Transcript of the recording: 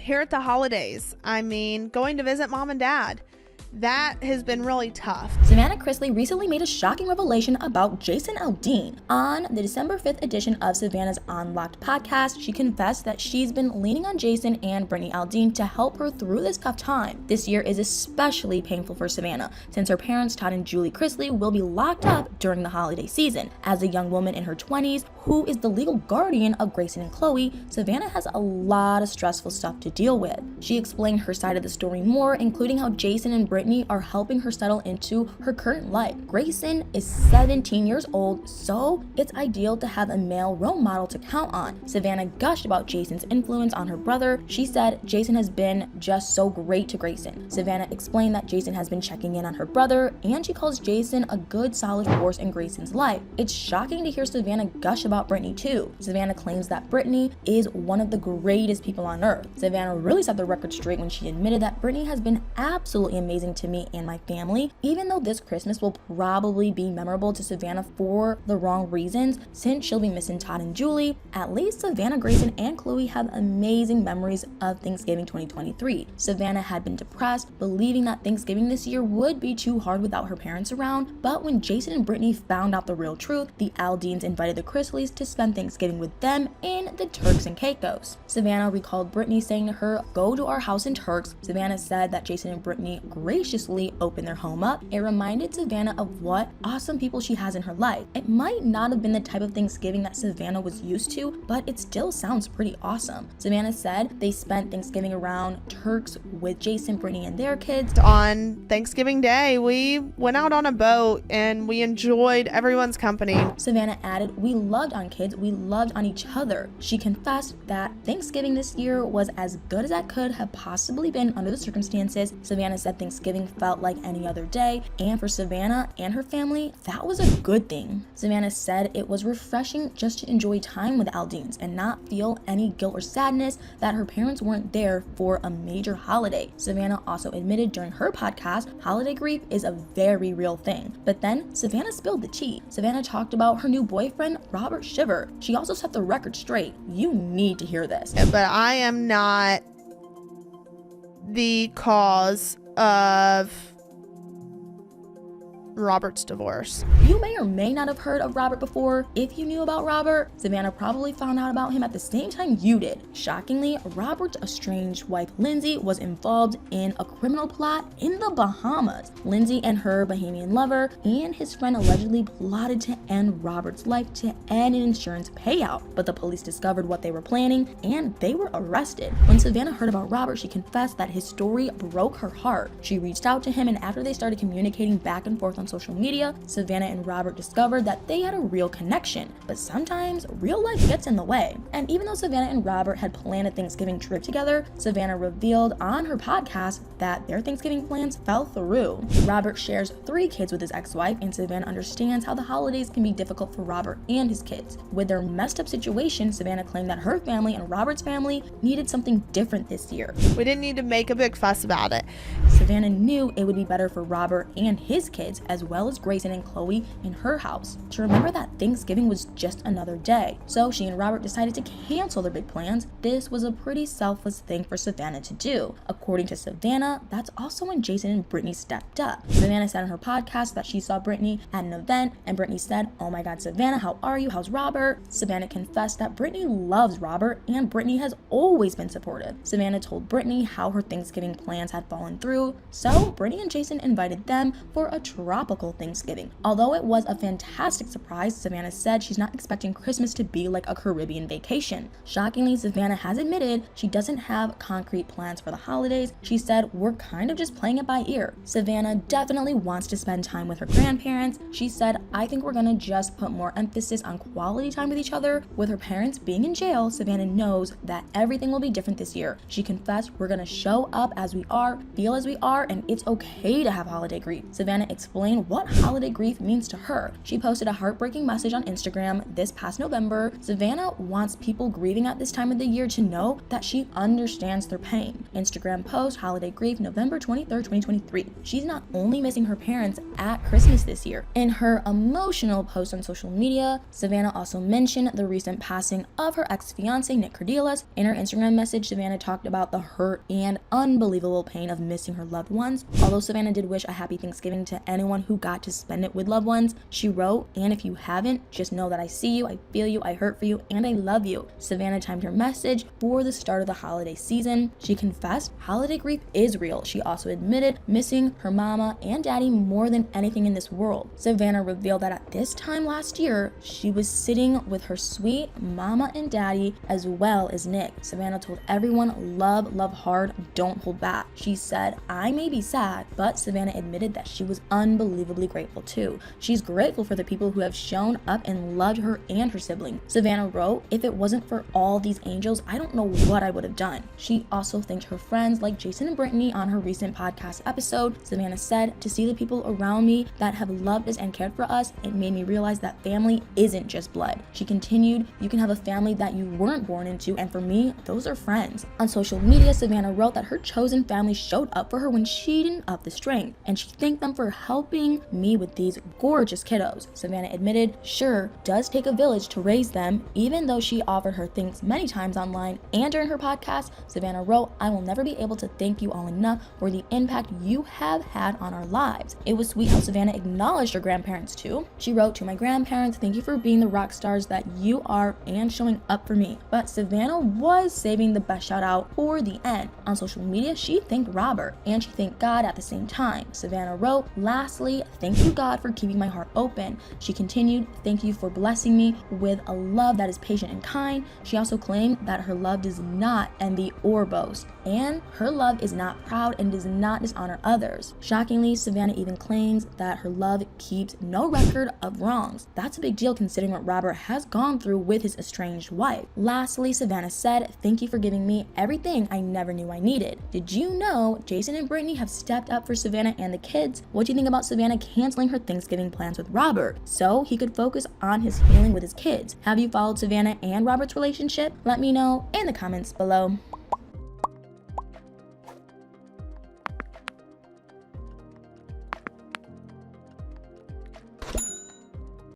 here at the holidays. I mean, going to visit mom and dad. That has been really tough. Savannah Chrisley recently made a shocking revelation about Jason Aldean. On the December 5th edition of Savannah's Unlocked podcast, she confessed that she's been leaning on Jason and Brittany Aldean to help her through this tough time. This year is especially painful for Savannah, since her parents, Todd and Julie Chrisley, will be locked up during the holiday season. As a young woman in her 20s, who is the legal guardian of Grayson and Chloe, Savannah has a lot of stressful stuff to deal with. She explained her side of the story more, including how Jason and Brittany are helping her settle into her current life. Grayson is 17 years old, so it's ideal to have a male role model to count on. Savannah gushed about Jason's influence on her brother. She said Jason has been just so great to Grayson. Savannah explained that Jason has been checking in on her brother, and she calls Jason a good solid force in Grayson's life. It's shocking to hear Savannah gush about Brittany too. Savannah claims that Brittany is one of the greatest people on earth. Savannah really set the record straight when she admitted that Brittany has been absolutely amazing to me and my family, even though this Christmas will probably be memorable to Savannah for the wrong reasons, since she'll be missing Todd and Julie. At least Savannah, Grayson, and Chloe have amazing memories of Thanksgiving 2023. Savannah had been depressed, believing that Thanksgiving this year would be too hard without her parents around, but when Jason and Brittany found out the real truth, the Aldeans invited the Chrisleys to spend Thanksgiving with them in the Turks and Caicos. Savannah recalled Brittany saying to her, "Go to our house in Turks." Savannah said that Jason and Brittany graciously opened their home up. It reminded Savannah of what awesome people she has in her life. It might not have been the type of Thanksgiving that Savannah was used to, but it still sounds pretty awesome. Savannah said they spent Thanksgiving around Turks with Jason, Brittany, and their kids. On Thanksgiving Day, we went out on a boat and we enjoyed everyone's company. Savannah added, "We loved on kids, we loved on each other." She confessed that Thanksgiving this year was as good as that could have possibly been under the circumstances. Savannah said Thanksgiving felt like any other day, and for Savannah and her family, that was a good thing. Savannah said it was refreshing just to enjoy time with Aldeans and not feel any guilt or sadness that her parents weren't there for a major holiday. Savannah also admitted during her podcast, holiday grief is a very real thing. But then Savannah spilled the tea. Savannah talked about her new boyfriend, Robert Shiver. She also set the record straight. You need to hear this. But I am not the cause of Robert's divorce. You may or may not have heard of Robert before. If you knew about Robert, Savannah probably found out about him at the same time you did. Shockingly, Robert's estranged wife Lindsay was involved in a criminal plot in the Bahamas. Lindsay and her Bahamian lover and his friend allegedly plotted to end Robert's life to end an insurance payout, but the police discovered what they were planning and they were arrested. When Savannah heard about Robert, she confessed that his story broke her heart. She reached out to him, and after they started communicating back and forth on social media, Savannah and Robert discovered that they had a real connection, but sometimes real life gets in the way. And even though Savannah and Robert had planned a Thanksgiving trip together, Savannah revealed on her podcast that their Thanksgiving plans fell through. Robert shares 3 kids with his ex-wife, and Savannah understands how the holidays can be difficult for Robert and his kids. With their messed up situation, Savannah claimed that her family and Robert's family needed something different this year. We didn't need to make a big fuss about it. Savannah knew it would be better for Robert and his kids, as well as Grayson and Chloe in her house, to remember that Thanksgiving was just another day. So she and Robert decided to cancel their big plans. This was a pretty selfless thing for Savannah to do. According to Savannah, that's also when Jason and Brittany stepped up. Savannah said on her podcast that she saw Brittany at an event, and Brittany said, "Oh my God, Savannah, how are you? How's Robert?" Savannah confessed that Brittany loves Robert, and Brittany has always been supportive. Savannah told Brittany how her Thanksgiving plans had fallen through, so Brittany and Jason invited them for a tropical Thanksgiving. Although it was a fantastic surprise, Savannah said she's not expecting Christmas to be like a Caribbean vacation. Shockingly, Savannah has admitted she doesn't have concrete plans for the holidays. She said, "We're kind of just playing it by ear." Savannah definitely wants to spend time with her grandparents. She said, "I think we're gonna just put more emphasis on quality time with each other." With her parents being in jail, Savannah knows that everything will be different this year. She confessed, "We're gonna show up as we are, feel as we are, and it's okay to have holiday grief." Savannah explained explain what holiday grief means to her. She posted a heartbreaking message on Instagram this past November. Savannah wants people grieving at this time of the year to know that she understands their pain. Instagram post, holiday grief, November 23rd, 2023. She's not only missing her parents at Christmas this year. In her emotional post on social media, Savannah also mentioned the recent passing of her ex-fiance, Nick Chrisleys. In her Instagram message, Savannah talked about the hurt and unbelievable pain of missing her loved ones. Although Savannah did wish a happy Thanksgiving to anyone who got to spend it with loved ones, she wrote, "And if you haven't, just know that I see you, I feel you, I hurt for you, and I love you." Savannah timed her message for the start of the holiday season. She confessed holiday grief is real. She also admitted missing her mama and daddy more than anything in this world. Savannah revealed that at this time last year, she was sitting with her sweet mama and daddy as well as Nick. Savannah told everyone, love hard, don't hold back. She said, "I may be sad," but Savannah admitted that she was unbelievably grateful too. She's grateful for the people who have shown up and loved her and her sibling. Savannah wrote, "If it wasn't for all these angels, I don't know what I would have done." She also thanked her friends like Jason and Brittany on her recent podcast episode. Savannah said, "To see the people around me that have loved us and cared for us, it made me realize that family isn't just blood." She continued, "You can have a family that you weren't born into, and for me, those are friends." On social media, Savannah wrote that her chosen family showed up for her when she didn't have the strength, and she thanked them for helping me with these gorgeous kiddos. Savannah admitted, sure, does take a village to raise them. Even though she offered her thanks many times online and during her podcast, Savannah wrote, "I will never be able to thank you all enough for the impact you have had on our lives." It was sweet how Savannah acknowledged her grandparents too. She wrote, "To my grandparents, thank you for being the rock stars that you are and showing up for me." But Savannah was saving the best shout out for the end. On social media, she thanked Robert and she thanked God at the same time. Savannah wrote, "Lastly, thank you God for keeping my heart open." She continued, "Thank you for blessing me with a love that is patient and kind." She also claimed that her love does not envy or boast, and her love is not proud and does not dishonor others. Shockingly, Savannah even claims that her love keeps no record of wrongs. That's a big deal considering what Robert has gone through with his estranged wife. Lastly, Savannah said, "Thank you for giving me everything I never knew I needed." Did you know Jason and Brittany have stepped up for Savannah and the kids? What do you think about Savannah canceling her Thanksgiving plans with Robert so he could focus on his healing with his kids? Have you followed Savannah and Robert's relationship? Let me know in the comments below.